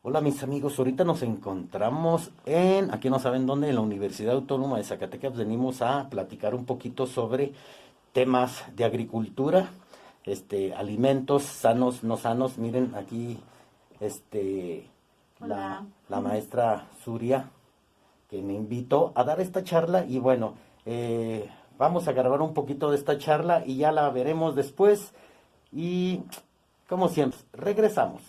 Hola mis amigos, ahorita nos encontramos aquí no saben dónde, en la Universidad Autónoma de Zacatecas. Venimos a platicar un poquito sobre temas de agricultura, alimentos sanos, no sanos. Miren aquí, este, la, Hola. la maestra Zuria, que me invitó a dar esta charla y bueno, vamos a grabar un poquito de esta charla y ya la veremos después y como siempre, regresamos.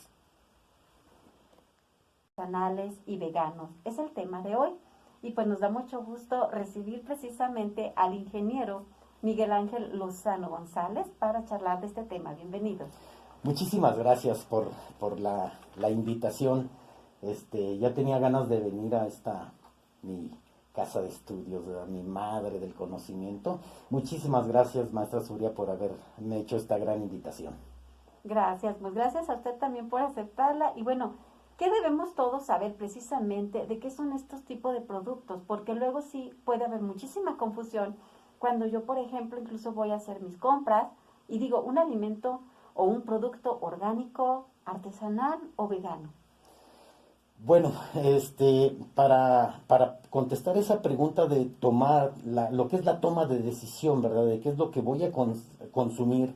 Artesanales y veganos es el tema de hoy. Y pues nos da mucho gusto recibir precisamente al ingeniero Miguel Ángel Lozano González para charlar de este tema. Bienvenido. Muchísimas gracias por la invitación. Ya tenía ganas de venir a mi casa de estudios, ¿verdad? Mi madre del conocimiento. Muchísimas gracias, maestra Zuria, por haberme hecho esta gran invitación. Gracias, pues gracias a usted también por aceptarla. Y bueno, ¿qué debemos todos saber precisamente de qué son estos tipos de productos? Porque luego sí puede haber muchísima confusión cuando yo, por ejemplo, incluso voy a hacer mis compras y digo un alimento o un producto orgánico, artesanal o vegano. Bueno, para contestar esa pregunta de tomar lo que es la toma de decisión, ¿verdad? De qué es lo que voy a consumir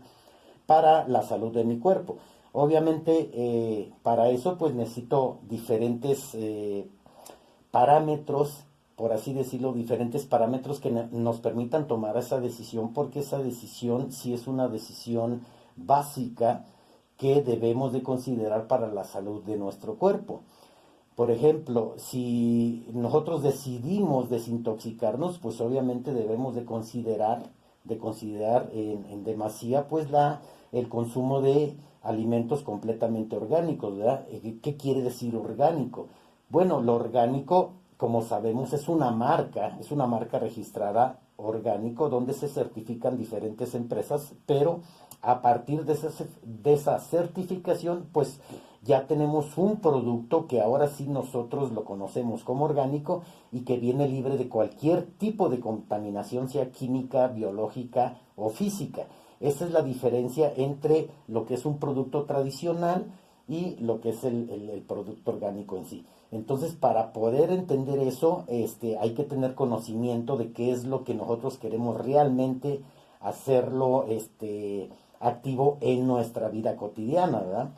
para la salud de mi cuerpo. Obviamente, para eso pues necesito diferentes parámetros, por así decirlo, diferentes parámetros que nos permitan tomar esa decisión, porque esa decisión sí es una decisión básica que debemos de considerar para la salud de nuestro cuerpo. Por ejemplo, si nosotros decidimos desintoxicarnos, pues obviamente debemos de considerar en demasía pues el consumo de alimentos completamente orgánicos, ¿verdad? ¿Qué quiere decir orgánico? Bueno, lo orgánico, como sabemos, es una marca registrada orgánico donde se certifican diferentes empresas, pero a partir de esa certificación, pues ya tenemos un producto que ahora sí nosotros lo conocemos como orgánico y que viene libre de cualquier tipo de contaminación, sea química, biológica o física. Esa es la diferencia entre lo que es un producto tradicional y lo que es el producto orgánico en sí. Entonces, para poder entender eso, hay que tener conocimiento de qué es lo que nosotros queremos realmente hacerlo activo en nuestra vida cotidiana, ¿verdad?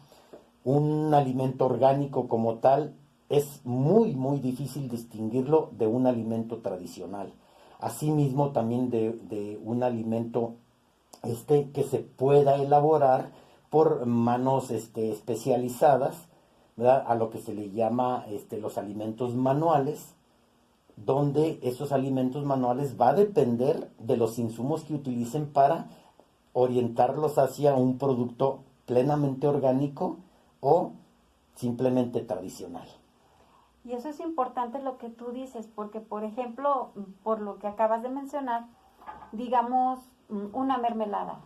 Un alimento orgánico como tal es muy, muy difícil distinguirlo de un alimento tradicional. Asimismo, también de un alimento que se pueda elaborar por manos especializadas, ¿verdad? A lo que se le llama los alimentos manuales, donde esos alimentos manuales va a depender de los insumos que utilicen para orientarlos hacia un producto plenamente orgánico o simplemente tradicional. Y eso es importante lo que tú dices, porque por ejemplo, por lo que acabas de mencionar, digamos una mermelada.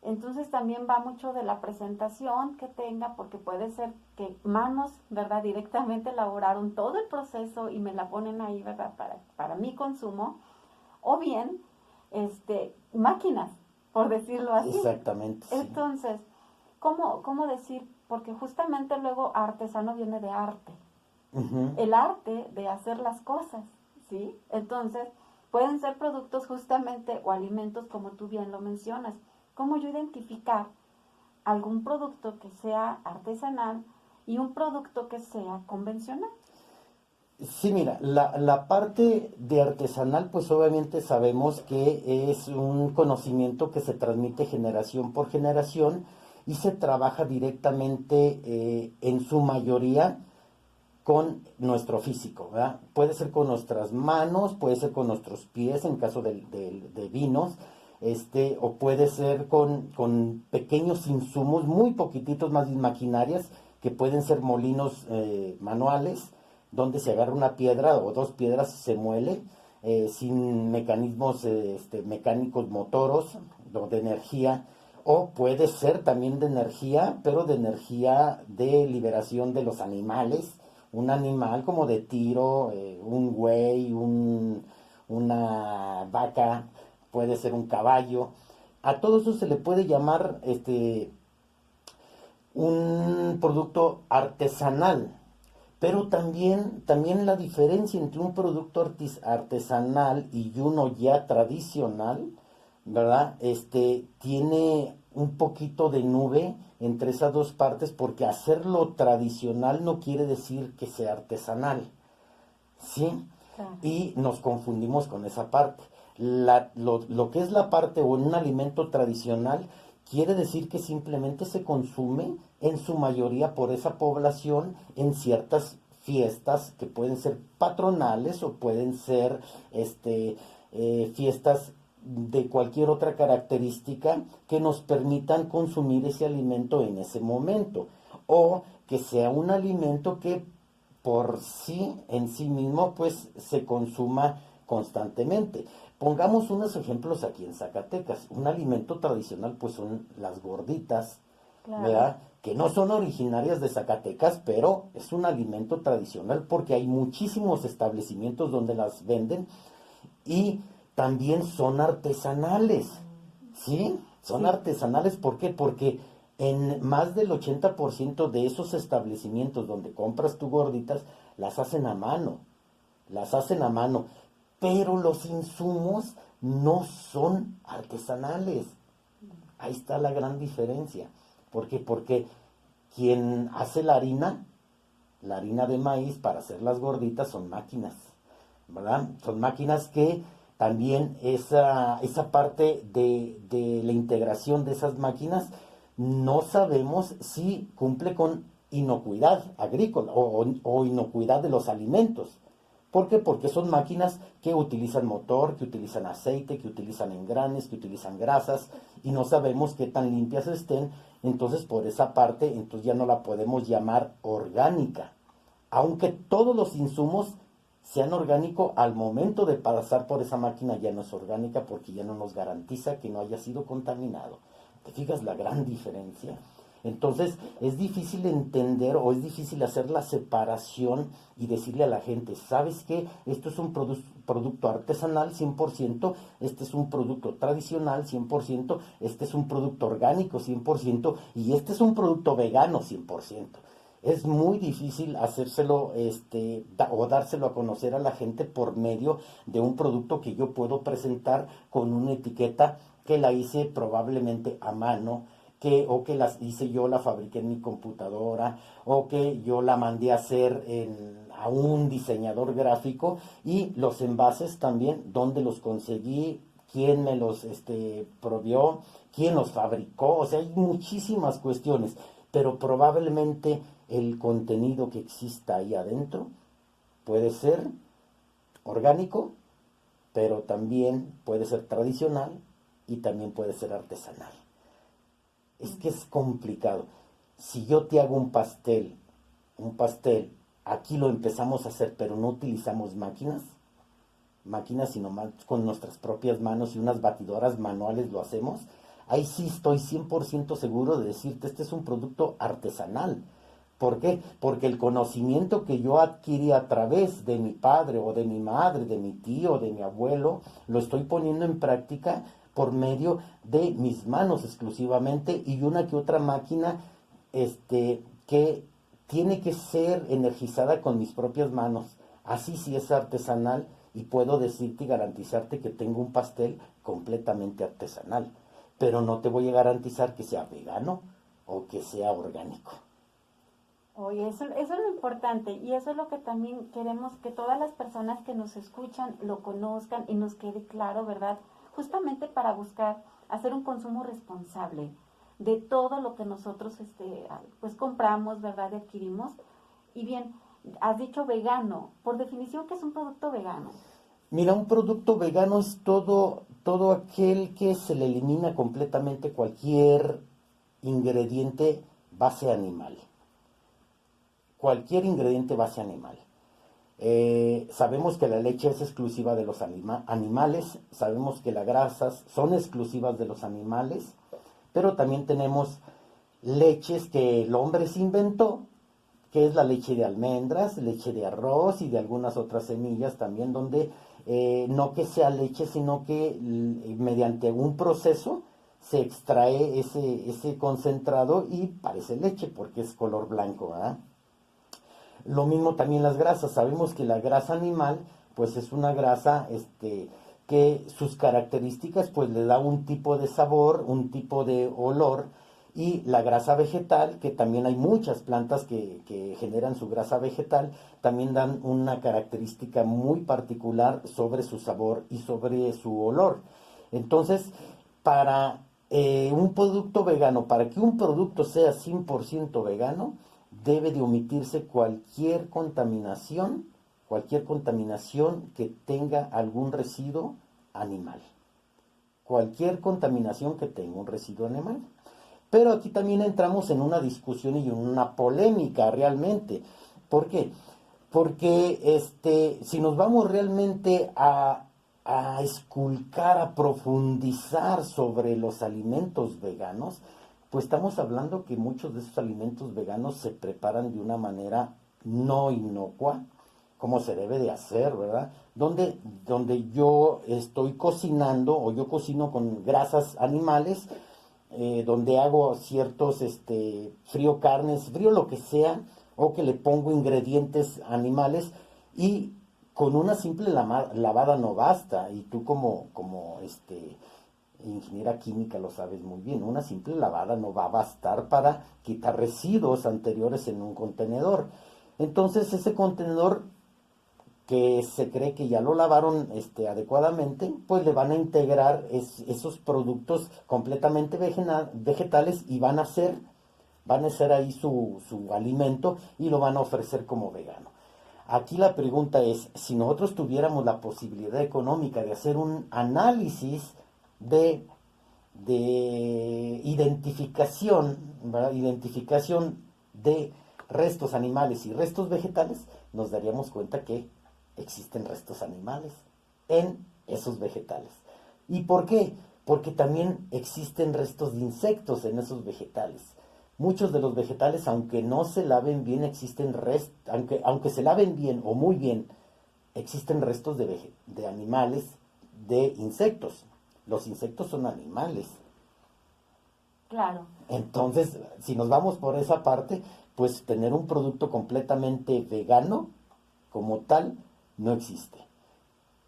Entonces también va mucho de la presentación que tenga, porque puede ser que manos, ¿verdad? Directamente elaboraron todo el proceso y me la ponen ahí, ¿verdad? Para mi consumo. O bien, máquinas, por decirlo así. Exactamente, sí. Entonces, ¿cómo decir? Porque justamente luego artesano viene de arte, Ujú. el arte de hacer las cosas, ¿sí? Entonces, pueden ser productos justamente o alimentos como tú bien lo mencionas. ¿Cómo yo identificar algún producto que sea artesanal y un producto que sea convencional? Sí, mira, la parte de artesanal, pues obviamente sabemos que es un conocimiento que se transmite generación por generación y se trabaja directamente en su mayoría con nuestro físico, ¿verdad? Puede ser con nuestras manos, puede ser con nuestros pies en caso de vinos, o puede ser con pequeños insumos, muy poquititos, más bien maquinarias, que pueden ser molinos manuales, donde se agarra una piedra o dos piedras y se muele, sin mecanismos mecánicos motoros o de energía, o puede ser también de energía, pero de energía de liberación de los animales, un animal como de tiro, un buey, una vaca, puede ser un caballo. A todo eso se le puede llamar un producto artesanal. Pero también la diferencia entre un producto artesanal y uno ya tradicional, ¿verdad? Tiene un poquito de nube entre esas dos partes, porque hacerlo tradicional no quiere decir que sea artesanal, ¿sí? Claro. Y nos confundimos con esa parte. Lo que es la parte o un alimento tradicional quiere decir que simplemente se consume en su mayoría por esa población en ciertas fiestas que pueden ser patronales o pueden ser fiestas de cualquier otra característica que nos permitan consumir ese alimento en ese momento, o que sea un alimento que por sí, en sí mismo, pues se consuma constantemente. Pongamos unos ejemplos aquí en Zacatecas. Un alimento tradicional, pues son las gorditas, Claro. ¿verdad? Que no son originarias de Zacatecas, pero es un alimento tradicional porque hay muchísimos establecimientos donde las venden y también son artesanales, ¿sí? Son Sí, artesanales, ¿por qué? Porque en más del 80% de esos establecimientos donde compras tus gorditas, las hacen a mano, las hacen a mano, pero los insumos no son artesanales. Ahí está la gran diferencia. ¿Por qué? Porque quien hace la harina de maíz para hacer las gorditas son máquinas, ¿verdad? Son máquinas que también esa parte de la integración de esas máquinas no sabemos si cumple con inocuidad agrícola o inocuidad de los alimentos. ¿Por qué? Porque son máquinas que utilizan motor, que utilizan aceite, que utilizan engranes, que utilizan grasas y no sabemos qué tan limpias estén. Entonces, por esa parte, entonces ya no la podemos llamar orgánica. Aunque todos los insumos sean orgánicos, al momento de pasar por esa máquina ya no es orgánica porque ya no nos garantiza que no haya sido contaminado. ¿Te fijas la gran diferencia? Entonces es difícil entender o es difícil hacer la separación y decirle a la gente, ¿sabes qué? Esto es un producto artesanal 100%, este es un producto tradicional 100%, este es un producto orgánico 100% y este es un producto vegano 100%. Es muy difícil hacérselo o dárselo a conocer a la gente por medio de un producto que yo puedo presentar con una etiqueta que la hice probablemente a mano, o que las hice yo, la fabriqué en mi computadora, o que yo la mandé a hacer a un diseñador gráfico, y los envases también, dónde los conseguí, quién me los provió, quién los fabricó, o sea, hay muchísimas cuestiones, pero probablemente el contenido que exista ahí adentro puede ser orgánico, pero también puede ser tradicional y también puede ser artesanal. Es que es complicado. Si yo te hago un pastel, aquí lo empezamos a hacer, pero no utilizamos máquinas, sino más con nuestras propias manos y unas batidoras manuales lo hacemos, ahí sí estoy 100% seguro de decirte, este es un producto artesanal. ¿Por qué? Porque el conocimiento que yo adquirí a través de mi padre o de mi madre, de mi tío, de mi abuelo, lo estoy poniendo en práctica por medio de mis manos exclusivamente y una que otra máquina que tiene que ser energizada con mis propias manos. Así sí es artesanal y puedo decirte y garantizarte que tengo un pastel completamente artesanal, pero no te voy a garantizar que sea vegano o que sea orgánico. Oye, eso es lo importante y eso es lo que también queremos que todas las personas que nos escuchan lo conozcan y nos quede claro, ¿verdad? Justamente para buscar hacer un consumo responsable de todo lo que nosotros pues compramos, ¿verdad? Y adquirimos. Y bien, has dicho vegano. Por definición, ¿qué es un producto vegano? Mira, un producto vegano es todo aquel que se le elimina completamente cualquier ingrediente base animal. Cualquier ingrediente base animal. Sabemos que la leche es exclusiva de los animales, sabemos que las grasas son exclusivas de los animales, pero también tenemos leches que el hombre se inventó, que es la leche de almendras, leche de arroz y de algunas otras semillas también, donde no que sea leche, sino que mediante un proceso se extrae ese concentrado y parece leche porque es color blanco, ¿verdad? Lo mismo también las grasas. Sabemos que la grasa animal, pues es una grasa, que sus características, pues le da un tipo de sabor, un tipo de olor, y la grasa vegetal, que también hay muchas plantas que generan su grasa vegetal, también dan una característica muy particular sobre su sabor y sobre su olor. Entonces, para un producto vegano, para que un producto sea 100% vegano, debe de omitirse cualquier contaminación que tenga algún residuo animal. Cualquier contaminación que tenga un residuo animal. Pero aquí también entramos en una discusión y en una polémica realmente. ¿Por qué? Porque si nos vamos realmente a esculcar, a profundizar sobre los alimentos veganos, pues estamos hablando que muchos de esos alimentos veganos se preparan de una manera no inocua, como se debe de hacer, ¿verdad? Donde yo estoy cocinando o yo cocino con grasas animales, donde hago ciertos, frío carnes, frío lo que sea, o que le pongo ingredientes animales, y con una simple lavada no basta, y tú como ingeniera química lo sabes muy bien, una simple lavada no va a bastar para quitar residuos anteriores en un contenedor. Entonces ese contenedor que se cree que ya lo lavaron adecuadamente, pues le van a integrar esos productos completamente vegetales, y van a ser ahí su alimento, y lo van a ofrecer como vegano. Aquí la pregunta es, si nosotros tuviéramos la posibilidad económica de hacer un análisis de identificación, ¿verdad? Identificación de restos animales y restos vegetales, nos daríamos cuenta que existen restos animales en esos vegetales. ¿Y por qué? Porque también existen restos de insectos en esos vegetales. Muchos de los vegetales, aunque no se laven bien, aunque se laven bien o muy bien, existen restos de animales, de insectos. Los insectos son animales. Claro. Entonces, si nos vamos por esa parte, pues tener un producto completamente vegano como tal no existe.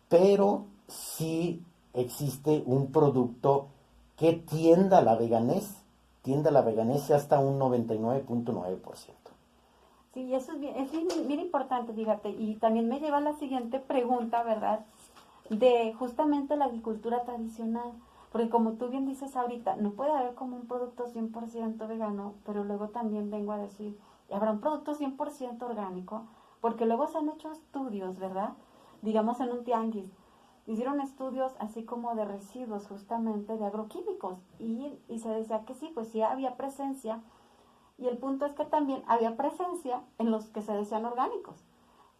Pero sí existe un producto que tienda a la veganés hasta un 99.9%. Sí, eso es bien, bien importante, fíjate. Y también me lleva a la siguiente pregunta, ¿verdad? De justamente la agricultura tradicional. Porque como tú bien dices ahorita, no puede haber como un producto 100% vegano, pero luego también vengo a decir, habrá un producto 100% orgánico, porque luego se han hecho estudios, ¿verdad? Digamos en un tianguis. Hicieron estudios así como de residuos justamente de agroquímicos, y se decía que sí, pues sí había presencia, y el punto es que también había presencia en los que se decían orgánicos,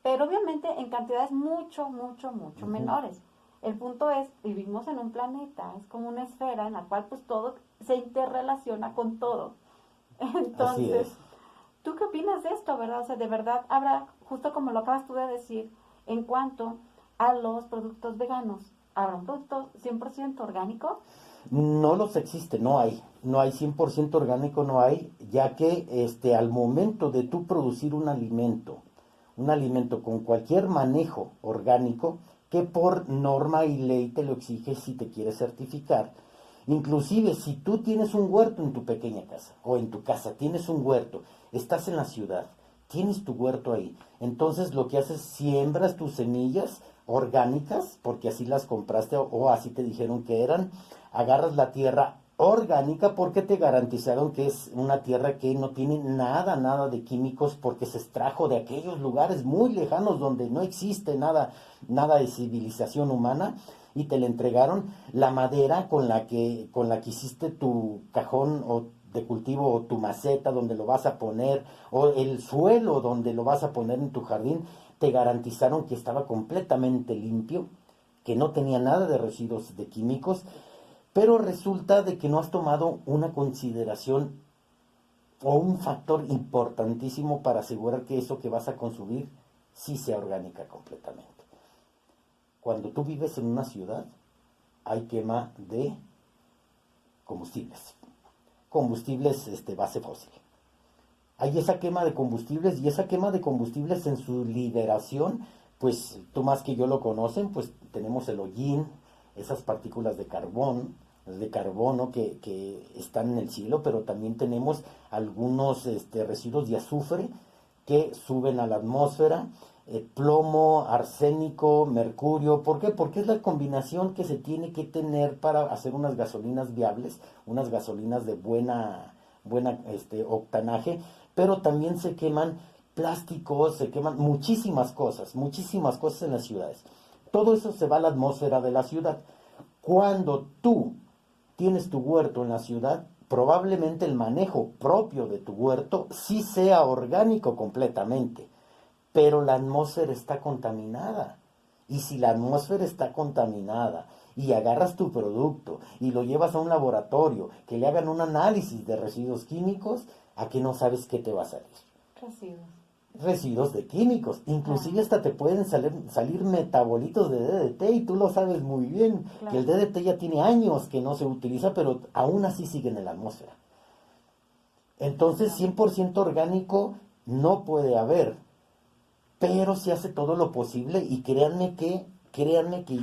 pero obviamente en cantidades mucho, mucho, mucho menores. El punto es, vivimos en un planeta, es como una esfera en la cual pues todo se interrelaciona con todo. Así Entonces, es. ¿tú qué opinas de esto, verdad? O sea, de verdad habrá, justo como lo acabas tú de decir, en cuanto a los productos veganos, ¿habrá un producto 100% orgánico? No los existe, no hay 100% orgánico, no hay, ya que al momento de tú producir un alimento con cualquier manejo orgánico, que por norma y ley te lo exige si te quieres certificar. Inclusive si tú tienes un huerto en tu pequeña casa, o en tu casa tienes un huerto, estás en la ciudad, tienes tu huerto ahí, entonces lo que haces, siembras tus semillas orgánicas, porque así las compraste o así te dijeron que eran, agarras la tierra orgánica porque te garantizaron que es una tierra que no tiene nada de químicos, porque se extrajo de aquellos lugares muy lejanos donde no existe nada de civilización humana, y te le entregaron la madera con la que hiciste tu cajón o de cultivo, o tu maceta donde lo vas a poner, o el suelo donde lo vas a poner en tu jardín. Te garantizaron que estaba completamente limpio, que no tenía nada de residuos de químicos, pero resulta de que no has tomado una consideración o un factor importantísimo para asegurar que eso que vas a consumir sí sea orgánica completamente. Cuando tú vives en una ciudad, hay quema de combustibles base fósil. hay esa quema de combustibles, y esa quema de combustibles en su liberación, pues tú más que yo lo conocen, pues tenemos el hollín, esas partículas de carbono que están en el cielo, pero también tenemos algunos residuos de azufre que suben a la atmósfera, plomo, arsénico, mercurio. ¿Por qué? Porque es la combinación que se tiene que tener para hacer unas gasolinas viables, unas gasolinas de buena octanaje, pero también se queman plásticos, se queman muchísimas cosas en las ciudades. Todo eso se va a la atmósfera de la ciudad. Cuando tú tienes tu huerto en la ciudad, probablemente el manejo propio de tu huerto sí sea orgánico completamente, pero la atmósfera está contaminada. Y si la atmósfera está contaminada y agarras tu producto y lo llevas a un laboratorio que le hagan un análisis de residuos químicos, ¿a qué no sabes qué te va a salir? Residuos. Residuos de químicos, inclusive hasta te pueden salir metabolitos de DDT, y tú lo sabes muy bien, Claro. que el DDT ya tiene años que no se utiliza, pero aún así sigue en la atmósfera. Entonces, 100% orgánico no puede haber, pero se hace todo lo posible, y créanme que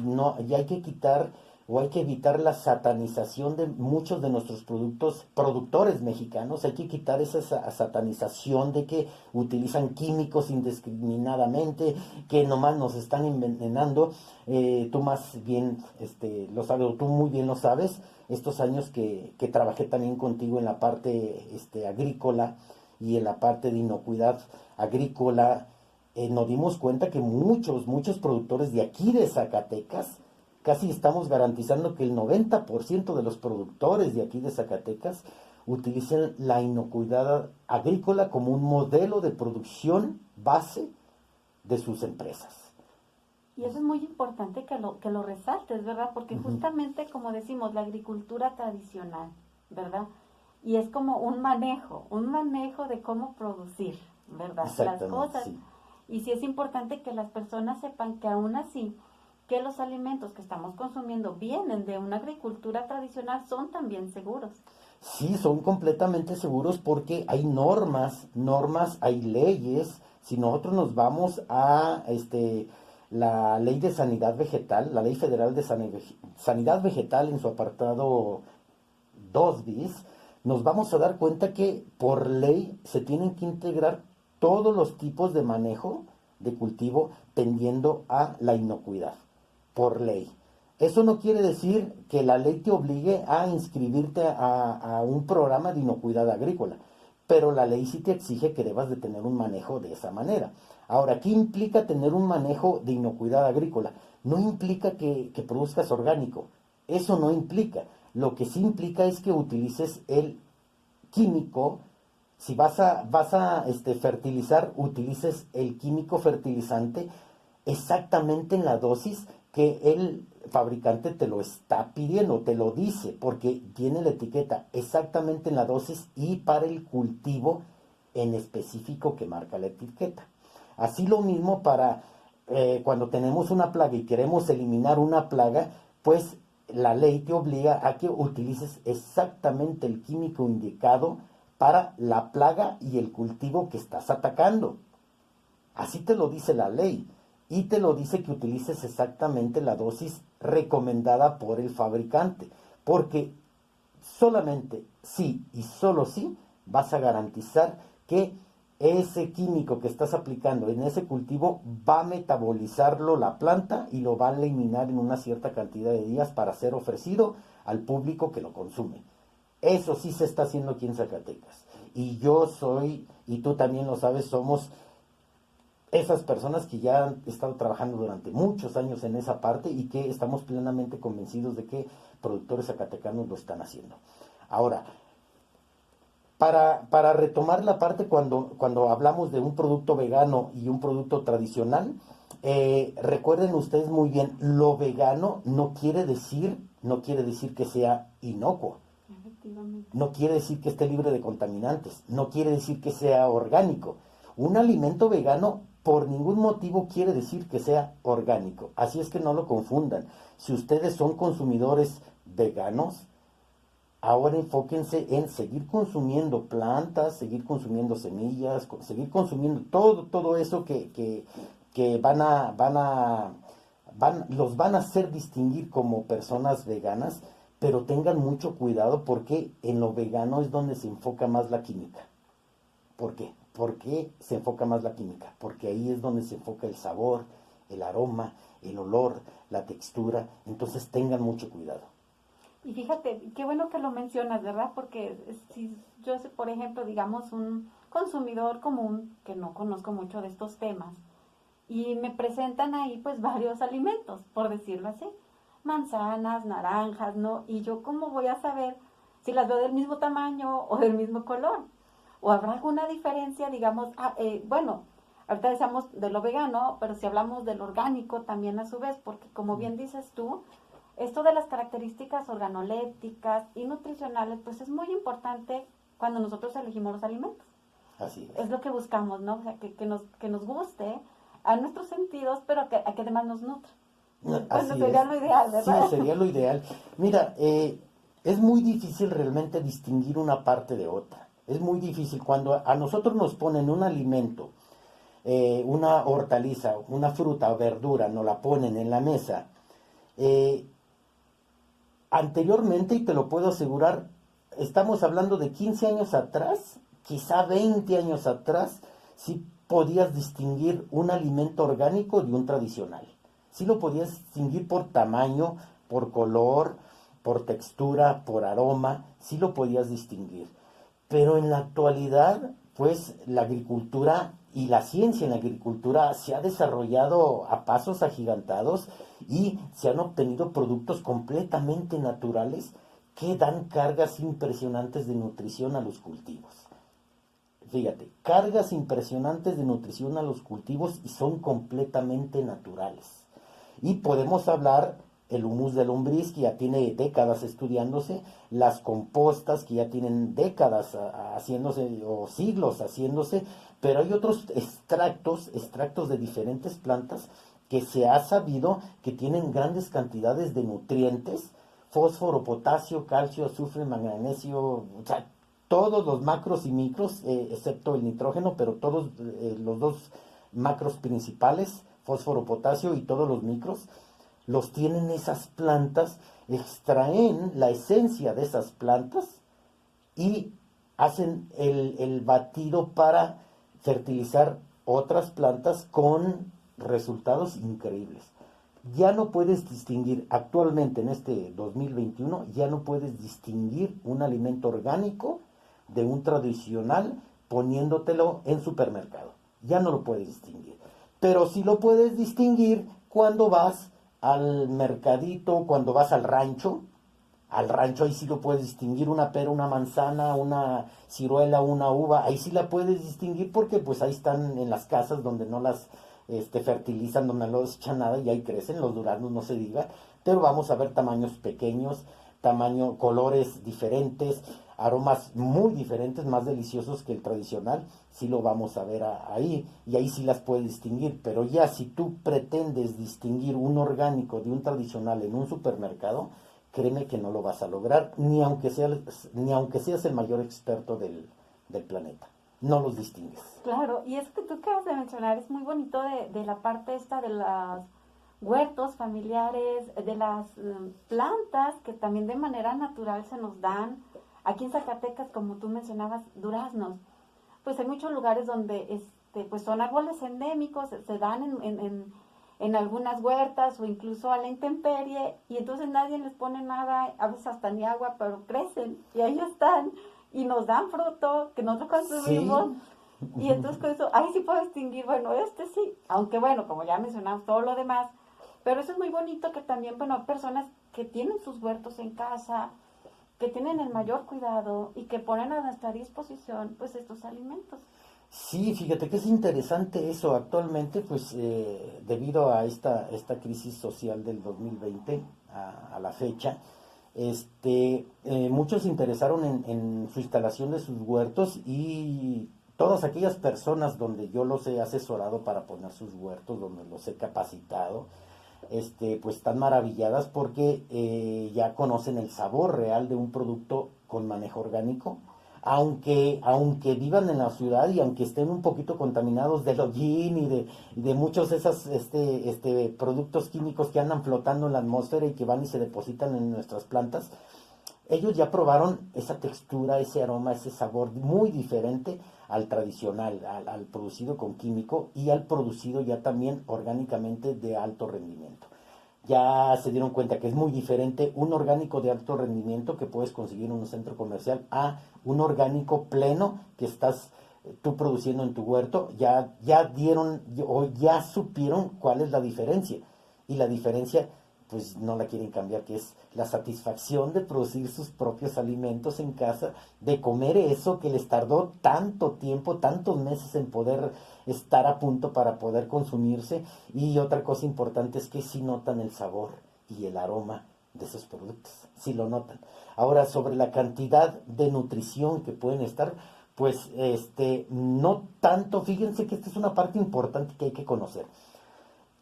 no, ya hay que quitar o hay que evitar la satanización de muchos de nuestros productores mexicanos. Hay que quitar esa satanización de que utilizan químicos indiscriminadamente, que nomás nos están envenenando. Tú más bien lo sabes, o tú muy bien lo sabes, estos años que trabajé también contigo en la parte agrícola y en la parte de inocuidad agrícola, nos dimos cuenta que muchos productores de aquí de Zacatecas, casi estamos garantizando que el 90% de los productores de aquí de Zacatecas utilicen la inocuidad agrícola como un modelo de producción base de sus empresas. Y eso es muy importante que lo resaltes, ¿verdad? Porque justamente, como decimos, la agricultura tradicional, ¿verdad? Y es como un manejo de cómo producir, ¿verdad? Las cosas. Sí. Y sí es importante que las personas sepan que aún así, que los alimentos que estamos consumiendo vienen de una agricultura tradicional, son también seguros. Sí, son completamente seguros, porque hay normas, hay leyes. Si nosotros nos vamos a la ley de sanidad vegetal, la ley federal de sanidad vegetal, en su apartado 2 bis, nos vamos a dar cuenta que por ley se tienen que integrar todos los tipos de manejo de cultivo tendiendo a la inocuidad, por ley. Eso no quiere decir que la ley te obligue a inscribirte a un programa de inocuidad agrícola, pero la ley sí te exige que debas de tener un manejo de esa manera. Ahora, ¿qué implica tener un manejo de inocuidad agrícola? No implica que produzcas orgánico, eso no implica. Lo que sí implica es que utilices el químico. Si vas a fertilizar, utilices el químico fertilizante exactamente en la dosis que el fabricante te lo está pidiendo, te lo dice, porque tiene la etiqueta exactamente en la dosis y para el cultivo en específico que marca la etiqueta. Así lo mismo para cuando tenemos una plaga y queremos eliminar una plaga, pues la ley te obliga a que utilices exactamente el químico indicado para la plaga y el cultivo que estás atacando. Así te lo dice la ley, y te lo dice que utilices exactamente la dosis recomendada por el fabricante, porque solamente sí y solo sí vas a garantizar que ese químico que estás aplicando en ese cultivo va a metabolizarlo la planta y lo va a eliminar en una cierta cantidad de días para ser ofrecido al público que lo consume. Eso sí se está haciendo aquí en Zacatecas. Y yo soy, y tú también lo sabes, somos esas personas que ya han estado trabajando durante muchos años en esa parte, y que estamos plenamente convencidos de que productores zacatecanos lo están haciendo. Ahora, para retomar la parte cuando hablamos de un producto vegano y un producto tradicional, recuerden ustedes muy bien, lo vegano no quiere decir que sea inocuo. No quiere decir que esté libre de contaminantes, no quiere decir que sea orgánico. Un alimento vegano por ningún motivo quiere decir que sea orgánico. Así es que no lo confundan. Si ustedes son consumidores veganos, ahora enfóquense en seguir consumiendo plantas, seguir consumiendo semillas, seguir consumiendo todo eso que los van a hacer distinguir como personas veganas, pero tengan mucho cuidado porque en lo vegano es donde se enfoca más la química. ¿Por qué? ¿Por qué se enfoca más la química? Porque ahí es donde se enfoca el sabor, el aroma, el olor, la textura. Entonces tengan mucho cuidado. Y fíjate, qué bueno que lo mencionas, ¿verdad? Porque si yo sé, por ejemplo, digamos, un consumidor común que no conozco mucho de estos temas, y me presentan ahí pues varios alimentos, por decirlo así, manzanas, naranjas, ¿no? Y yo cómo voy a saber si las veo del mismo tamaño o del mismo color, o habrá alguna diferencia, digamos, bueno, ahorita decíamos de lo vegano, pero si hablamos del orgánico también a su vez, porque como bien dices tú, esto de las características organolépticas y nutricionales, pues es muy importante cuando nosotros elegimos los alimentos. Así Es lo que buscamos, ¿no? O sea, que nos guste a nuestros sentidos, pero que además nos nutra. Bueno, Así sería es. lo ideal, Sí, ¿verdad? sería lo ideal. Mira, es muy difícil realmente distinguir una parte de otra. Es muy difícil cuando a nosotros nos ponen un alimento, una hortaliza, una fruta o verdura, nos la ponen en la mesa. eh, Anteriormente, y te lo puedo asegurar, estamos hablando de 15 años atrás, quizá 20 años atrás, sí podías distinguir un alimento orgánico de un tradicional. Sí lo podías distinguir por tamaño, por color, por textura, por aroma, sí lo podías distinguir. Pero en la actualidad, pues la agricultura y la ciencia en la agricultura se ha desarrollado a pasos agigantados y se han obtenido productos completamente naturales que dan cargas impresionantes de nutrición a los cultivos. Fíjate, cargas impresionantes de nutrición a los cultivos y son completamente naturales. Y podemos hablar el humus de lombriz, que ya tiene décadas estudiándose, las compostas, que ya tienen décadas haciéndose, o siglos haciéndose, pero hay otros extractos de diferentes plantas que se ha sabido que tienen grandes cantidades de nutrientes, fósforo, potasio, calcio, azufre, magnesio, o sea, todos los macros y micros, excepto el nitrógeno, pero todos los dos macros principales, fósforo, potasio y todos los micros, los tienen esas plantas, extraen la esencia de esas plantas y hacen el batido para fertilizar otras plantas con resultados increíbles. Ya no puedes distinguir, actualmente en este 2021, ya no puedes distinguir un alimento orgánico de un tradicional poniéndotelo en supermercado. Ya no lo puedes distinguir. Pero sí lo puedes distinguir cuando vas al mercadito, cuando vas al rancho ahí sí lo puedes distinguir, una pera, una manzana, una ciruela, una uva, ahí sí la puedes distinguir porque pues ahí están en las casas donde no las fertilizan, donde no les echan nada y ahí crecen, los duraznos no se diga, pero vamos a ver tamaños pequeños, colores diferentes, aromas muy diferentes, más deliciosos que el tradicional, sí lo vamos a ver ahí, y ahí sí las puedes distinguir, pero ya si tú pretendes distinguir un orgánico de un tradicional en un supermercado, créeme que no lo vas a lograr, ni aunque seas el mayor experto del planeta, no los distingues. Claro, y eso que tú acabas de mencionar es muy bonito de la parte esta de los huertos familiares, de las plantas que también de manera natural se nos dan. Aquí en Zacatecas, como tú mencionabas, duraznos, pues hay muchos lugares donde pues son árboles endémicos, se dan en algunas huertas o incluso a la intemperie, y entonces nadie les pone nada, a veces hasta ni agua, pero crecen y ahí están y nos dan fruto que nosotros consumimos. Sí. Y entonces con eso, ahí sí puedo distinguir, bueno, este sí, aunque bueno, como ya mencionamos todo lo demás, pero eso es muy bonito que también, bueno, hay personas que tienen sus huertos en casa, que tienen el mayor cuidado y que ponen a nuestra disposición pues estos alimentos. Sí, fíjate que es interesante eso. Actualmente, pues debido a esta crisis social del 2020 a la fecha, muchos se interesaron en su instalación de sus huertos y todas aquellas personas donde yo los he asesorado para poner sus huertos, donde los he capacitado, pues están maravilladas porque ya conocen el sabor real de un producto con manejo orgánico, aunque vivan en la ciudad y aunque estén un poquito contaminados del hollín y de muchos de esos productos químicos que andan flotando en la atmósfera y que van y se depositan en nuestras plantas, ellos ya probaron esa textura, ese aroma, ese sabor muy diferente al tradicional, al producido con químico y al producido ya también orgánicamente de alto rendimiento. Ya se dieron cuenta que es muy diferente un orgánico de alto rendimiento que puedes conseguir en un centro comercial a un orgánico pleno que estás tú produciendo en tu huerto. Ya dieron o ya supieron cuál es la diferencia. Y la diferencia pues no la quieren cambiar, que es la satisfacción de producir sus propios alimentos en casa, de comer eso que les tardó tanto tiempo, tantos meses en poder estar a punto para poder consumirse. Y otra cosa importante es que sí notan el sabor y el aroma de esos productos, sí lo notan. Ahora, sobre la cantidad de nutrición que pueden estar, pues no tanto, fíjense que esta es una parte importante que hay que conocer.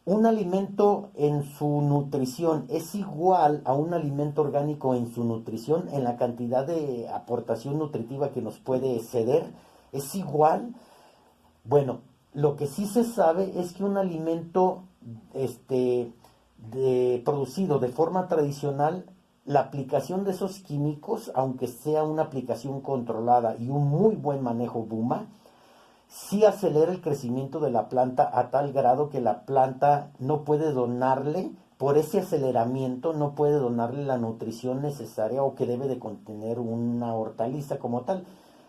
Un alimento en su nutrición es igual a un alimento orgánico en su nutrición, en la cantidad de aportación nutritiva que nos puede ceder, es igual. Bueno, lo que sí se sabe es que un alimento producido de forma tradicional, la aplicación de esos químicos, aunque sea una aplicación controlada y un muy buen manejo BUMA, sí acelera el crecimiento de la planta a tal grado que la planta no puede donarle, por ese aceleramiento, no puede donarle la nutrición necesaria o que debe de contener una hortaliza como tal.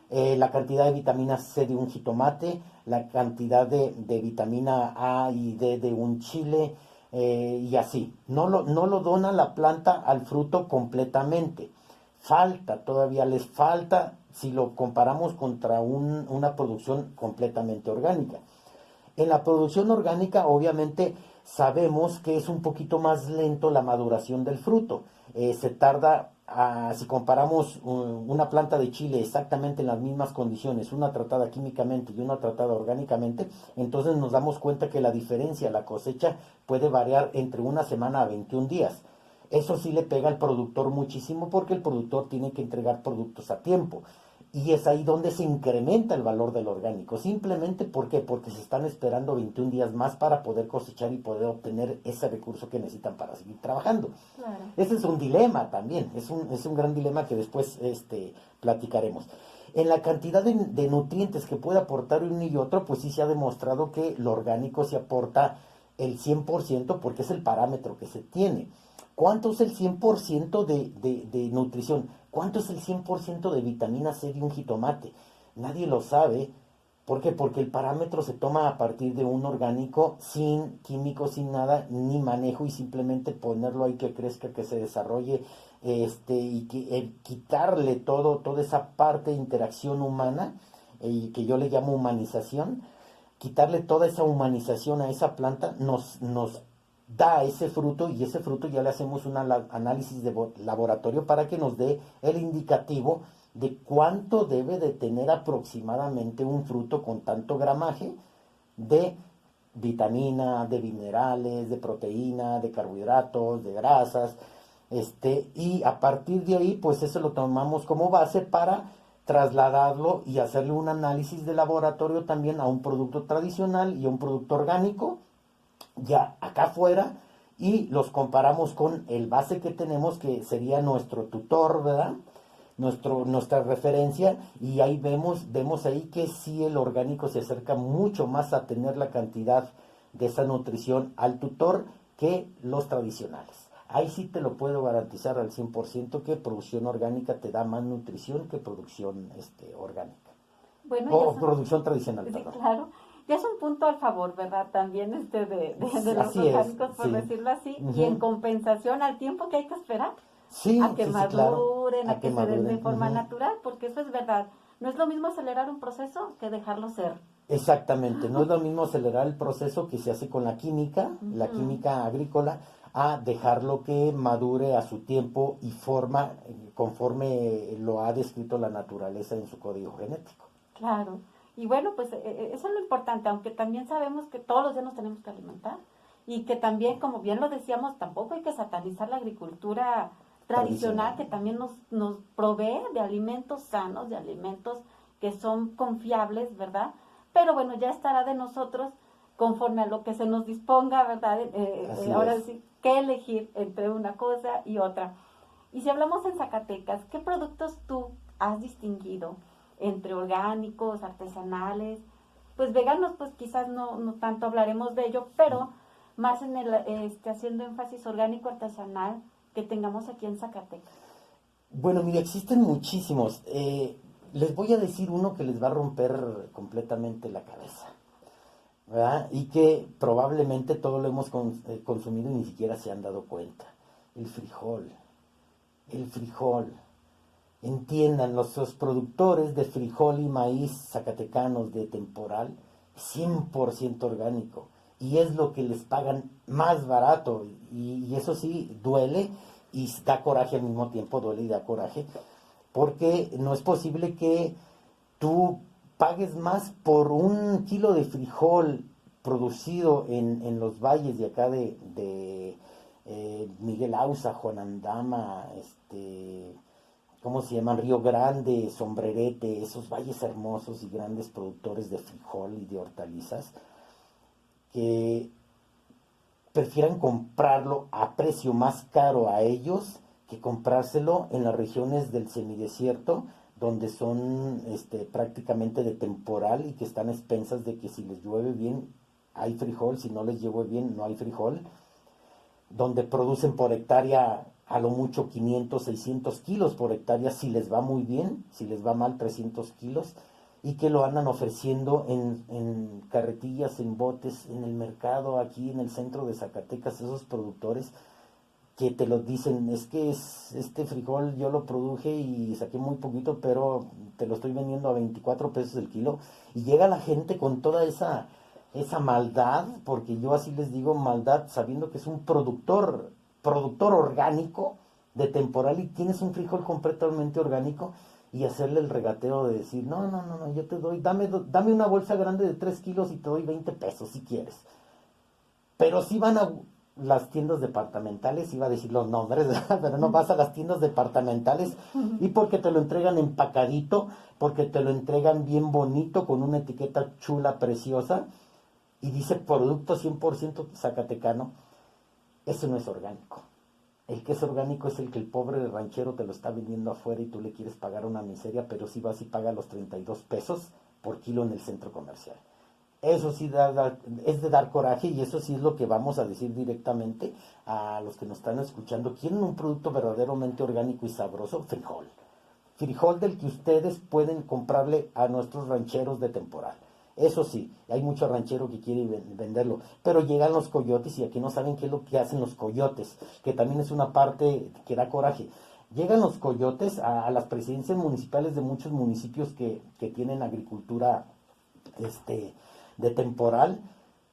La cantidad de vitamina C de un jitomate, la cantidad de vitamina A y D de un chile, y así. No lo dona la planta al fruto completamente. Todavía les falta si lo comparamos contra una producción completamente orgánica. En la producción orgánica, obviamente, sabemos que es un poquito más lento la maduración del fruto. Se tarda, si comparamos una planta de chile exactamente en las mismas condiciones, una tratada químicamente y una tratada orgánicamente, entonces nos damos cuenta que la diferencia, la cosecha, puede variar entre una semana a 21 días. Eso sí le pega al productor muchísimo porque el productor tiene que entregar productos a tiempo. Y es ahí donde se incrementa el valor del orgánico. Simplemente, ¿por qué? Porque se están esperando 21 días más para poder cosechar y poder obtener ese recurso que necesitan para seguir trabajando. Claro. Ese es un dilema también, es un gran dilema que después platicaremos. En la cantidad de nutrientes que puede aportar uno y otro, pues sí se ha demostrado que lo orgánico se aporta el 100% porque es el parámetro que se tiene. ¿Cuánto es el 100% de nutrición? ¿Cuánto es el 100% de vitamina C de un jitomate? Nadie lo sabe. ¿Por qué? Porque el parámetro se toma a partir de un orgánico sin químicos, sin nada, ni manejo y simplemente ponerlo ahí que crezca, que se desarrolle y quitarle toda esa parte de interacción humana y que yo le llamo humanización, quitarle toda esa humanización a esa planta nos da ese fruto y ese fruto ya le hacemos un análisis de laboratorio para que nos dé el indicativo de cuánto debe de tener aproximadamente un fruto con tanto gramaje de vitamina, de minerales, de proteína, de carbohidratos, de grasas, y a partir de ahí pues eso lo tomamos como base para trasladarlo y hacerle un análisis de laboratorio también a un producto tradicional y a un producto orgánico ya acá afuera y los comparamos con el base que tenemos que sería nuestro tutor, ¿verdad? Nuestra referencia y ahí vemos ahí que sí el orgánico se acerca mucho más a tener la cantidad de esa nutrición al tutor que los tradicionales. Ahí sí te lo puedo garantizar al 100% que producción orgánica te da más nutrición que producción orgánica. Bueno, O producción tradicional, sí, perdón. claro. Ya es un punto al favor, ¿verdad? También de los Así es, orgánicos, por sí. decirlo así, y en Ujú. compensación al tiempo que hay que esperar Sí, a que sí, sí, claro. maduren, A a que que se den de maduren. forma Ujú. natural, porque eso es verdad. No es lo mismo acelerar un proceso que dejarlo ser. Exactamente, no es lo mismo acelerar el proceso que se hace con la Ujú. química agrícola, a dejarlo que madure a su tiempo y forma conforme lo ha descrito la naturaleza en su código genético. Claro. Y bueno, pues eso es lo importante, aunque también sabemos que todos los días nos tenemos que alimentar y que también, como bien lo decíamos, tampoco hay que satanizar la agricultura tradicional, que también nos provee de alimentos sanos, de alimentos que son confiables, ¿verdad? Pero bueno, ya estará de nosotros conforme a lo que se nos disponga, ¿verdad? Ahora sí, qué elegir entre una cosa y otra. Y si hablamos en Zacatecas, ¿qué productos tú has distinguido entre orgánicos, artesanales? Pues veganos, pues quizás no tanto hablaremos de ello, pero más en el, haciendo énfasis orgánico, artesanal, que tengamos aquí en Zacatecas. Bueno, mira, existen muchísimos. Les voy a decir uno que les va a romper completamente la cabeza, ¿verdad? Y que probablemente todo lo hemos consumido y ni siquiera se han dado cuenta. El frijol. El frijol. Entiendan, los productores de frijol y maíz zacatecanos de temporal, 100% orgánico. Y es lo que les pagan más barato. Y eso sí, duele y da coraje al mismo tiempo, duele y da coraje. Porque no es posible que tú pagues más por un kilo de frijol producido en los valles de acá de Miguel Ausa, Juan Andama, ¿cómo se llaman? Río Grande, Sombrerete, esos valles hermosos y grandes productores de frijol y de hortalizas, que prefieran comprarlo a precio más caro a ellos que comprárselo en las regiones del semidesierto, donde son prácticamente de temporal y que están a expensas de que si les llueve bien hay frijol, si no les llueve bien no hay frijol, donde producen por hectárea a lo mucho 500, 600 kilos por hectárea, si les va muy bien, si les va mal 300 kilos, y que lo andan ofreciendo en carretillas, en botes, en el mercado, aquí en el centro de Zacatecas, esos productores que te lo dicen, es que este frijol yo lo produje y saqué muy poquito, pero te lo estoy vendiendo a 24 pesos el kilo, y llega la gente con toda esa maldad, porque yo así les digo maldad, sabiendo que es un productor orgánico de temporal y tienes un frijol completamente orgánico, y hacerle el regateo de decir, no, yo te doy, dame una bolsa grande de 3 kilos y te doy 20 pesos si quieres. Pero si van a las tiendas departamentales, iba a decir los nombres, ¿verdad? Pero no vas a las tiendas departamentales y porque te lo entregan empacadito, porque te lo entregan bien bonito, con una etiqueta chula, preciosa, y dice producto 100% zacatecano, eso no es orgánico. El que es orgánico es el que el pobre ranchero te lo está vendiendo afuera y tú le quieres pagar una miseria, pero si vas y pagas los 32 pesos por kilo en el centro comercial. Eso sí es de dar coraje, y eso sí es lo que vamos a decir directamente a los que nos están escuchando. ¿Quieren un producto verdaderamente orgánico y sabroso? Frijol. Frijol del que ustedes pueden comprarle a nuestros rancheros de temporal. Eso sí, hay mucho ranchero que quiere venderlo, pero llegan los coyotes y aquí no saben qué es lo que hacen los coyotes, que también es una parte que da coraje. Llegan los coyotes a las presidencias municipales de muchos municipios que tienen agricultura de temporal,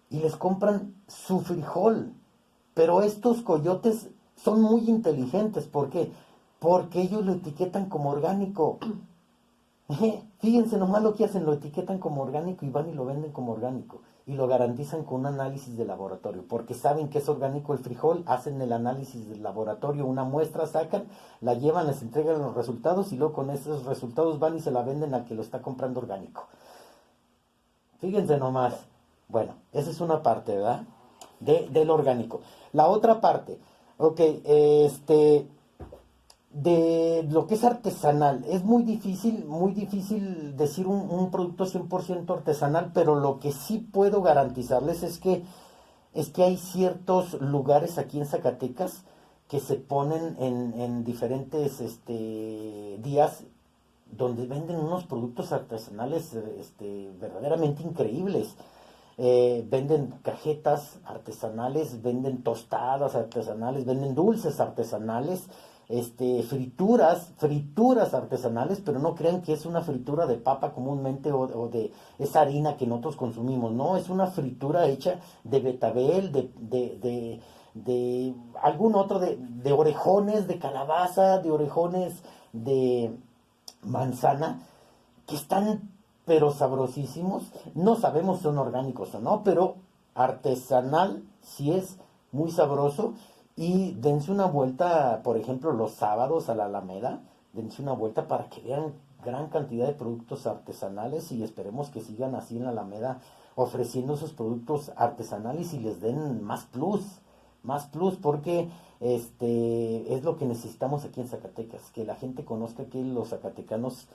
y les compran su frijol. Pero estos coyotes son muy inteligentes. ¿Por qué? Porque ellos lo etiquetan como orgánico. Fíjense nomás lo que hacen, lo etiquetan como orgánico y van y lo venden como orgánico. Y lo garantizan con un análisis de laboratorio, porque saben que es orgánico el frijol, hacen el análisis del laboratorio, una muestra sacan, la llevan, les entregan los resultados y luego con esos resultados van y se la venden al que lo está comprando orgánico. Fíjense nomás. Bueno, esa es una parte, ¿verdad? Del orgánico. La otra parte, ok, de lo que es artesanal. Es muy difícil decir un producto 100% artesanal, pero lo que sí puedo garantizarles es que hay ciertos lugares aquí en Zacatecas que se ponen en diferentes días, donde venden unos productos artesanales verdaderamente increíbles. Venden cajetas artesanales, venden tostadas artesanales, venden dulces artesanales, frituras artesanales, pero no crean que es una fritura de papa comúnmente o de esa harina que nosotros consumimos, no, es una fritura hecha de betabel, de algún otro, de orejones de calabaza, de orejones de manzana, que están pero sabrosísimos. No sabemos si son orgánicos o no, pero artesanal, sí es muy sabroso. Y dense una vuelta, por ejemplo, los sábados a la Alameda, dense una vuelta para que vean gran cantidad de productos artesanales y esperemos que sigan así en la Alameda ofreciendo esos productos artesanales y les den más plus, porque es lo que necesitamos aquí en Zacatecas, que la gente conozca que los zacatecanos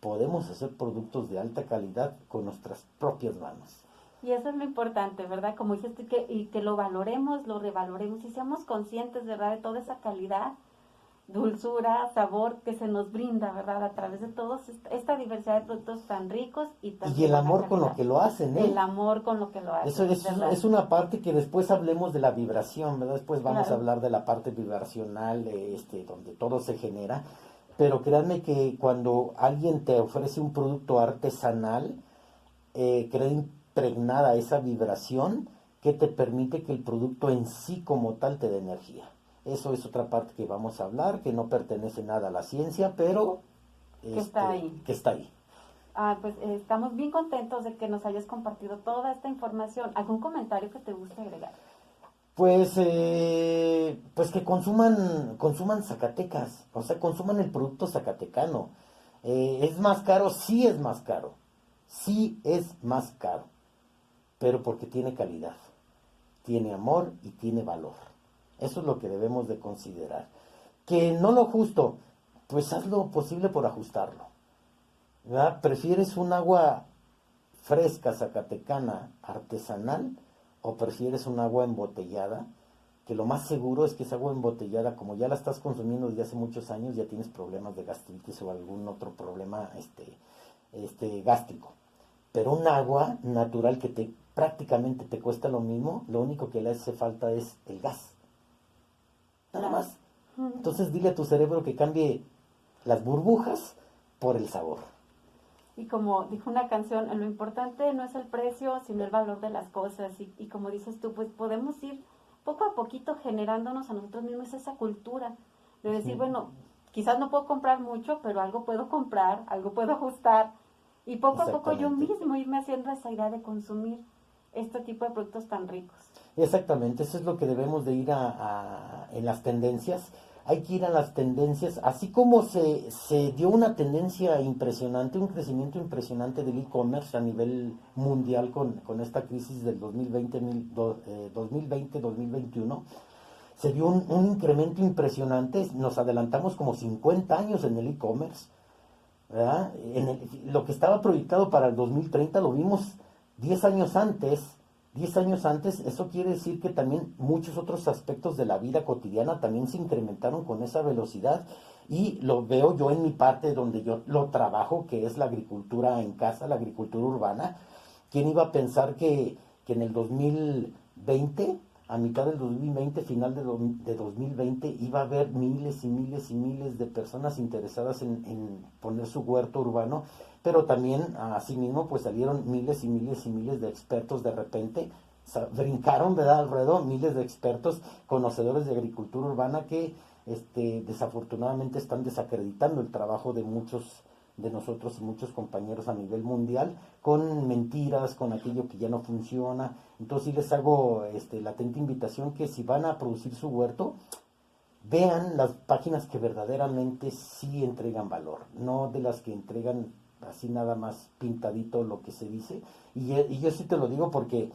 podemos hacer productos de alta calidad con nuestras propias manos. Y eso es lo importante, ¿verdad? Como dices tú, y que lo valoremos, lo revaloremos y seamos conscientes, ¿verdad? De toda esa calidad, dulzura, sabor que se nos brinda, ¿verdad? A través de toda esta diversidad de productos tan ricos y tan Y el de buena amor con lo calidad. que lo hacen, ¿eh? El amor con lo que lo hacen, Eso ¿verdad? es una parte que después hablemos de la vibración, ¿verdad? Después vamos a Claro. hablar de la parte vibracional, donde todo se genera. Pero créanme que cuando alguien te ofrece un producto artesanal, queda impregnada esa vibración que te permite que el producto en sí como tal te dé energía. Eso es otra parte que vamos a hablar, que no pertenece nada a la ciencia, pero Que está ahí. que está ahí. Pues estamos bien contentos de que nos hayas compartido toda esta información. ¿Algún comentario que te guste agregar? Pues que consuman Zacatecas, o sea, consuman el producto zacatecano. ¿Es más caro? Sí es más caro, sí es más caro, pero porque tiene calidad, tiene amor y tiene valor. Eso es lo que debemos de considerar. Que no lo justo, pues haz lo posible por ajustarlo, ¿verdad? ¿Prefieres un agua fresca, zacatecana, artesanal, o prefieres un agua embotellada? Que lo más seguro es que esa agua embotellada, como ya la estás consumiendo desde hace muchos años, ya tienes problemas de gastritis o algún otro problema gástrico. Pero un agua natural que prácticamente te cuesta lo mismo, lo único que le hace falta es el gas. Nada más. Entonces dile a tu cerebro que cambie las burbujas por el sabor. Y como dijo una canción, lo importante no es el precio, sino el valor de las cosas. Y como dices tú, pues podemos ir poco a poquito generándonos a nosotros mismos esa cultura de decir, bueno, quizás no puedo comprar mucho, pero algo puedo comprar, algo puedo ajustar. Y poco a poco yo mismo irme haciendo esa idea de consumir este tipo de productos tan ricos. Exactamente, eso es lo que debemos de ir en las tendencias. Hay que ir a las tendencias, así como se dio una tendencia impresionante, un crecimiento impresionante del e-commerce a nivel mundial con esta crisis del 2020-2021. Se dio un incremento impresionante, nos adelantamos como 50 años en el e-commerce, ¿verdad? Lo que estaba proyectado para el 2030 lo vimos 10 años antes. 10 años antes, eso quiere decir que también muchos otros aspectos de la vida cotidiana también se incrementaron con esa velocidad y lo veo yo en mi parte donde yo lo trabajo, que es la agricultura en casa, la agricultura urbana. ¿Quién iba a pensar que en el 2020, a mitad del 2020, final de 2020, iba a haber miles y miles y miles de personas interesadas en poner su huerto urbano? Pero también asimismo pues salieron miles y miles y miles de expertos de repente, brincaron, ¿verdad?, alrededor miles de expertos conocedores de agricultura urbana que desafortunadamente están desacreditando el trabajo de muchos de nosotros y muchos compañeros a nivel mundial con mentiras, con aquello que ya no funciona. Entonces sí les hago la atenta invitación que si van a producir su huerto, vean las páginas que verdaderamente sí entregan valor, no de las que entregan así nada más pintadito lo que se dice. Y yo sí te lo digo porque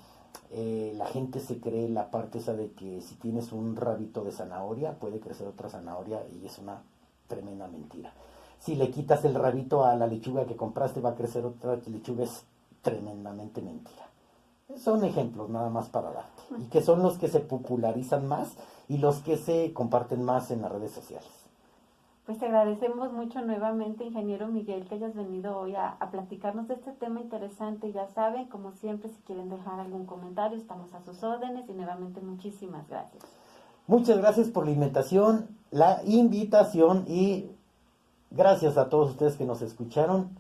la gente se cree la parte esa de que si tienes un rabito de zanahoria puede crecer otra zanahoria, y es una tremenda mentira. Si le quitas el rabito a la lechuga que compraste va a crecer otra lechuga, es tremendamente mentira. Son ejemplos nada más para darte, y que son los que se popularizan más y los que se comparten más en las redes sociales. Pues te agradecemos mucho nuevamente, ingeniero Miguel, que hayas venido hoy a platicarnos de este tema interesante. Ya saben, como siempre, si quieren dejar algún comentario, estamos a sus órdenes, y nuevamente muchísimas gracias. Muchas gracias por la invitación y gracias a todos ustedes que nos escucharon.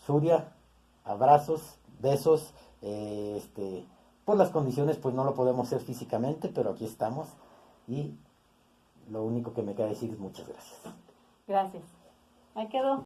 Surya, abrazos, besos. Por las condiciones pues no lo podemos hacer físicamente, pero aquí estamos y lo único que me queda decir es muchas gracias. Gracias. Ahí quedó.